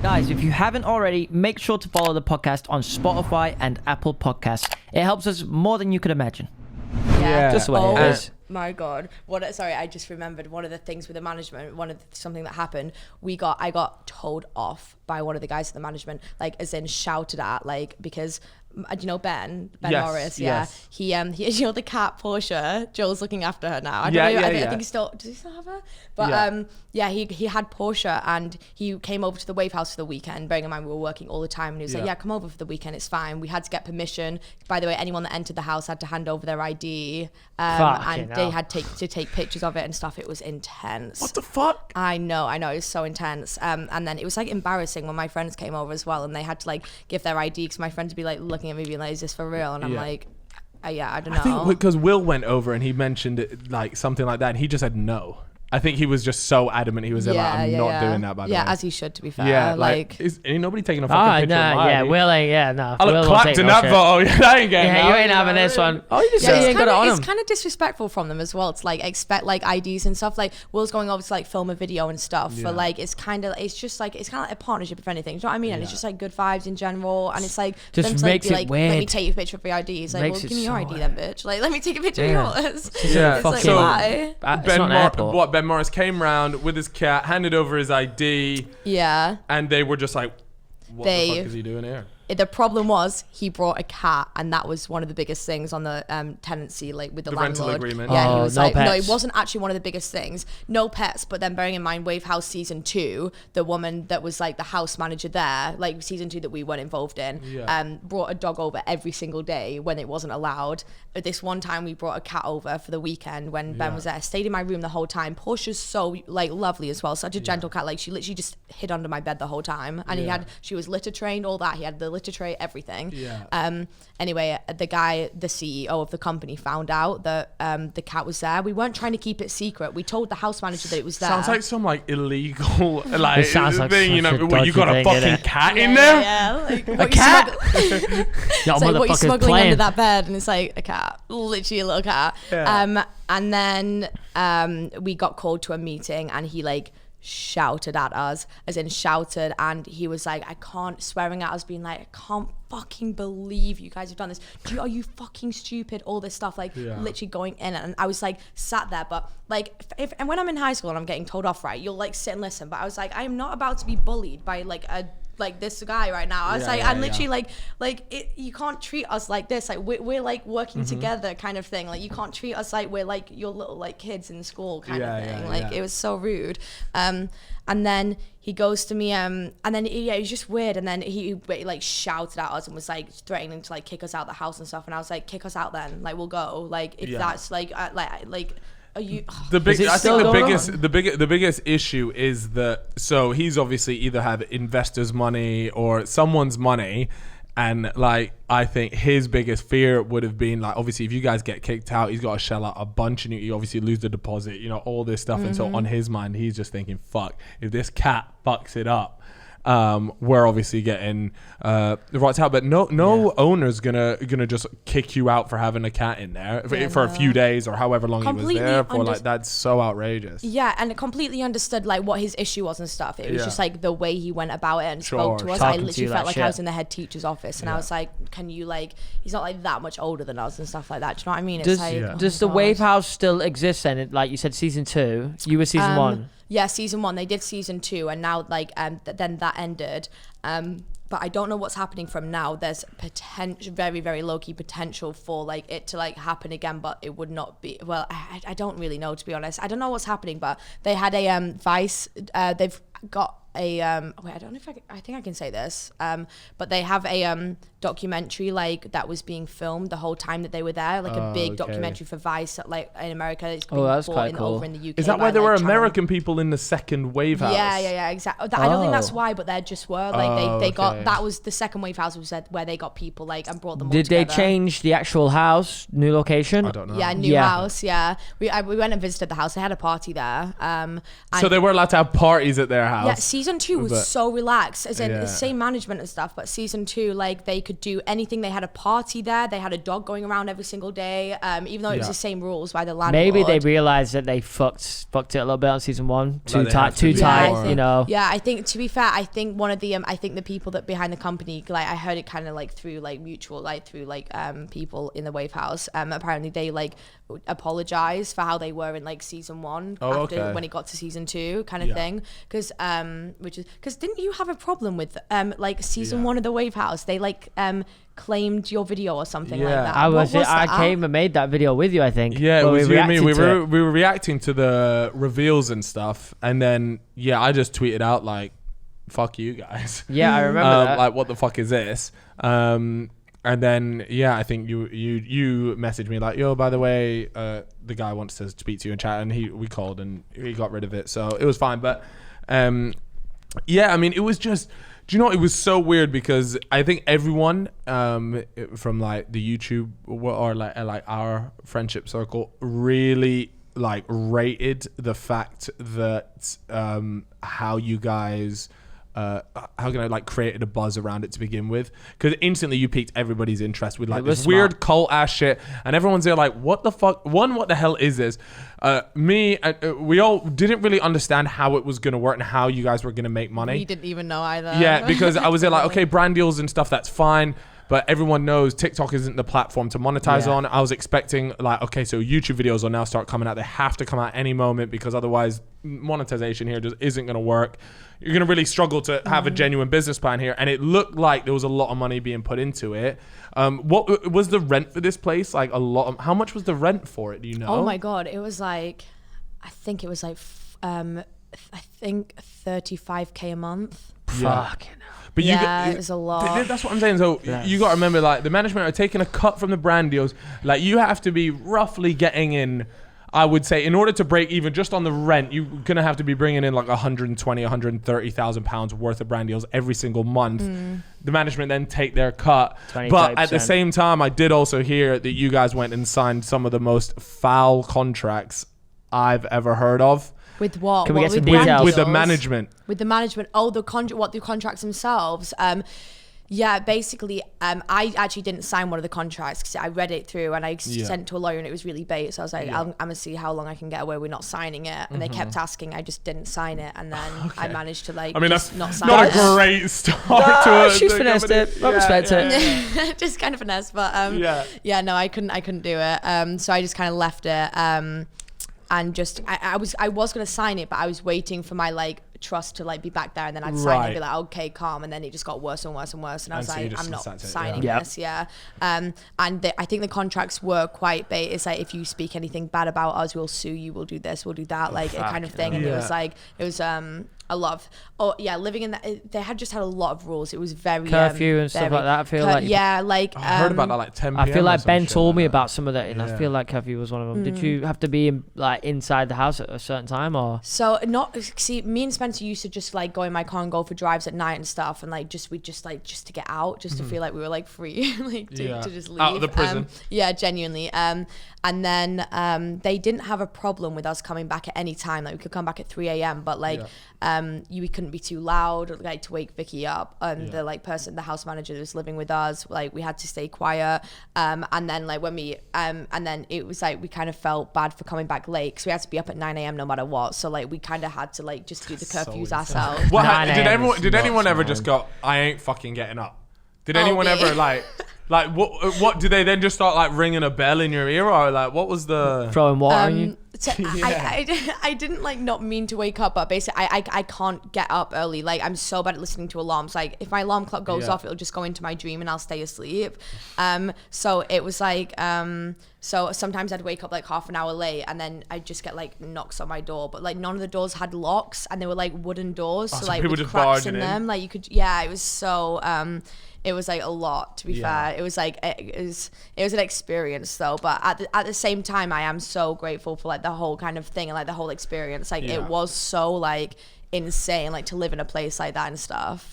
Guys, if you haven't already, make sure to follow the podcast on Spotify and Apple Podcasts. It helps us more than you could imagine. Yeah. Just the way it is. My God. Sorry, I just remembered one of the things with the management, something that happened. I got told off by one of the guys at the management, like as in shouted at, like, because do you know Ben Yes, Morris? yes. Yeah. He you know the cat Portia. Joel's looking after her now. I don't know. I think does he still have her? But he had Portia, and he came over to the Wave House for the weekend. Bearing in mind we were working all the time, and he was like, "Yeah, come over for the weekend. It's fine." We had to get permission. By the way, anyone that entered the house had to hand over their ID, and they had to take pictures of it and stuff. It was intense. What the fuck? I know. It was so intense. And then it was like embarrassing when my friends came over as well, and they had to like give their ID because my friends would be like looking at me being like, "Is this for real?" And I'm like, I don't know. I think because Will went over and he mentioned it, like something like that, and he just said no. I think he was just so adamant. He was like, I'm not doing that, by the way. Yeah, as he should, to be fair. Yeah, ain't nobody taking a fucking picture of my ID? Will ain't, no. I look clapped in that photo. I ain't getting that. You ain't having this one. Oh, you just said you ain't got it on him. It's kind of disrespectful from them as well to like expect like IDs and stuff. Like Will's going over to like film a video and stuff for like, it's kind of like a partnership if anything. Do you know what I mean? And it's just like good vibes in general. And it's like, just makes it weird. Let me take a picture of your ID. It's like, well, give me your ID then, bitch. Like, let me take a picture of yours. Yeah. It's like, why? Ben Morris came round with his cat, handed over his ID. Yeah. And they were just like, what the fuck is he doing here? The problem was he brought a cat, and that was one of the biggest things on the tenancy, like with the landlord. Rental agreement. Yeah, he was like, pets. no, it wasn't actually one of the biggest things. No pets, but then bearing in mind Wave House season 2, the woman that was like the house manager there, like season 2 that we weren't involved in, brought a dog over every single day when it wasn't allowed. But this one time we brought a cat over for the weekend when Ben was there, stayed in my room the whole time. Portia's so like lovely as well, such a gentle cat. Like she literally just hid under my bed the whole time, and she was litter trained, all that. He had the litter tray, everything. Anyway, the CEO of the company found out that the cat was there. We weren't trying to keep it secret. We told the house manager that it was there. Sounds like some like illegal like like thing, you know, you got a fucking cat in there? there? Yeah, like a cat? It's like what you smuggling under that bed, and it's like a cat, literally a little cat. And then we got called to a meeting, and he like shouted at us, and he was like, swearing at us, being like, I can't fucking believe you guys have done this. Are you fucking stupid? All this stuff, like literally going in. And I was like sat there, but like and when I'm in high school and I'm getting told off, right, you'll like sit and listen, but I was like, I am not about to be bullied by like this guy right now. I was I'm literally you can't treat us like this. Like we're like working together kind of thing. Like you can't treat us like we're like your little like kids in school kind of thing. It was so rude. And then he goes to me, and then it was just weird. And then he like shouted at us and was like threatening to like kick us out the house and stuff. And I was like, kick us out then. Like we'll go. Like if that's like. Are you, the biggest issue is that, so he's obviously either had investors' money or someone's money, and like I think his biggest fear would have been like, obviously if you guys get kicked out, he's got to shell out a bunch, and you obviously lose the deposit, you know, all this stuff. And so on his mind, he's just thinking, fuck, if this cat fucks it up, we're obviously getting the rights out. But no owner's gonna just kick you out for having a cat in there for a few days or however long he was there for. Like that's so outrageous. Yeah, and I completely understood like what his issue was and stuff. It was just like the way he went about it and spoke to us. I literally felt like I was in the head teacher's office, and I was like, can you like, he's not like that much older than us and stuff like that. Do you know what I mean? Does the Wave House still exist then? Like you said, season 2, you were season 1. Yeah, season 1. They did season 2, and now like then that ended. But I don't know what's happening from now. There's potential, very very low key potential for like it to like happen again, but it would not be. Well, I don't really know, to be honest. I don't know what's happening, but they had a Vice. They've got a wait, I don't know if I think I can say this, but they have a documentary like that was being filmed the whole time that they were there, like a big documentary for Vice, like in America. It's being that's quite cool. over in the UK. Is that why there were American people in the second Wave House? Yeah, exactly. I don't think that's why, but there just were like they got, that was the second Wave House was where they got people like and brought them all together. Did they change the actual house, new location? I don't know. Yeah, new house. Yeah, we went and visited the house. They had a party there. So they were allowed to have parties at their house. Yeah, season 2 was so relaxed, as in Yeah. the same management and stuff, but season 2, like, they could do anything. They had a party there. They had a dog going around every single day, even though it was the same rules by the landlord. Maybe they realized that they fucked it a little bit on season 1. Too they tight, have to too be tight. more- You know. Yeah, I think, to be fair, I think one of the I think the people that behind the company, like, I heard it kind of like through like mutual, like through like people in the Wave House. Apparently they like apologized for how they were in like season 1 after when it got to season 2 kind of thing. Because didn't you have a problem with like season 1 of the Wave House? They like claimed your video or something like that. I came and made that video with you, I think. Yeah, it was you and me. We reacted were reacting to the reveals and stuff, and then I just tweeted out like, "Fuck you guys." Yeah, I remember that. Like, what the fuck is this? And then I think you messaged me like, "Yo, by the way, the guy wants to speak to you in chat," and we called and he got rid of it, so it was fine. But I mean, it was just. Do you know what? It was so weird because I think everyone from like the YouTube or like our friendship circle really like rated the fact that how you guys how can I like created a buzz around it to begin with, because instantly you piqued everybody's interest with like this weird cult ass shit, and everyone's there like, what the fuck, what the hell is this? We all didn't really understand how it was gonna work and how you guys were gonna make money. We didn't even know either. Yeah, because I was there like, okay, brand deals and stuff, that's fine. But everyone knows TikTok isn't the platform to monetize on. I was expecting like, okay, so YouTube videos will now start coming out. They have to come out any moment because otherwise monetization here just isn't going to work. You're going to really struggle to have a genuine business plan here. And it looked like there was a lot of money being put into it. What was the rent for this place? Like how much was the rent for it? Do you know? Oh my God. It was like, I think it was like, I think 35K a month. Fucking hell. But it's a lot. That's what I'm saying. So you got to remember, like, the management are taking a cut from the brand deals. Like, you have to be roughly getting in, I would say, in order to break even just on the rent, you're going to have to be bringing in like 120, 130,000 pounds worth of brand deals every single month. The management then take their cut. 20, but 30%. at the same time, I did also hear that you guys went and signed some of the most foul contracts I've ever heard of. With what? Can we get some with brand details? With the deals? management. With the management. Oh, the contracts themselves. Yeah, basically, I actually didn't sign one of the contracts because I read it through and I sent it to a lawyer and it was really bait. So I was like, I'm going to see how long I can get away with not signing it. And they kept asking. I just didn't sign it. And then I managed to like, I mean, just that's not sign not it. a great start to it. She's finessed it. I respect it. Just kind of finesse. But no, I couldn't do it. So I just kind of left it. And just I was gonna sign it, but I was waiting for my like trust to like be back there, and then I'd sign it and be like, okay, calm. And then it just got worse and worse and worse, and I was so you like, just I'm not sat it, signing this. And I think the contracts were quite bait. It's like, if you speak anything bad about us, we'll sue you, we'll do this, we'll do that, like a kind of thing. And it was like, it was a lot of living in that. They had just had a lot of rules. It was very curfew and stuff like that. I feel like I heard about that like 10 p.m. I feel like Ben told me like about some of that, and I feel like curfew was one of them. Did you have to be inside the house at a certain time, or? So me and Spencer used to just like go in my car and go for drives at night and stuff, and like just to get out, just to feel like we were like free, like to just leave out of the prison. Genuinely. And then they didn't have a problem with us coming back at any time. Like, we could come back at 3 a.m. but like we couldn't be too loud, or, like, to wake Vicky up. And the house manager that was living with us, like, we had to stay quiet. And then like when we and then it was like we kind of felt bad for coming back late because we had to be up at 9 a.m. no matter what. So like we kind of had to like just do the curfews ourselves. Did anyone ever just go, I ain't fucking getting up? Did anyone ever like what did they then just start like ringing a bell in your ear, or like what was the throwing water on you? So I didn't like not mean to wake up, but basically I can't get up early. Like, I'm so bad at listening to alarms. Like, if my alarm clock goes off, it'll just go into my dream and I'll stay asleep. So it was like so sometimes I'd wake up like half an hour late, and then I'd just get like knocks on my door, but like none of the doors had locks, and they were like wooden doors, so like with cracks in them, like you could it was so it was like a lot, to be fair. It was like it was an experience though, but at the same time I am so grateful for like the whole kind of thing and like the whole experience. Like it was so like insane, like to live in a place like that and stuff.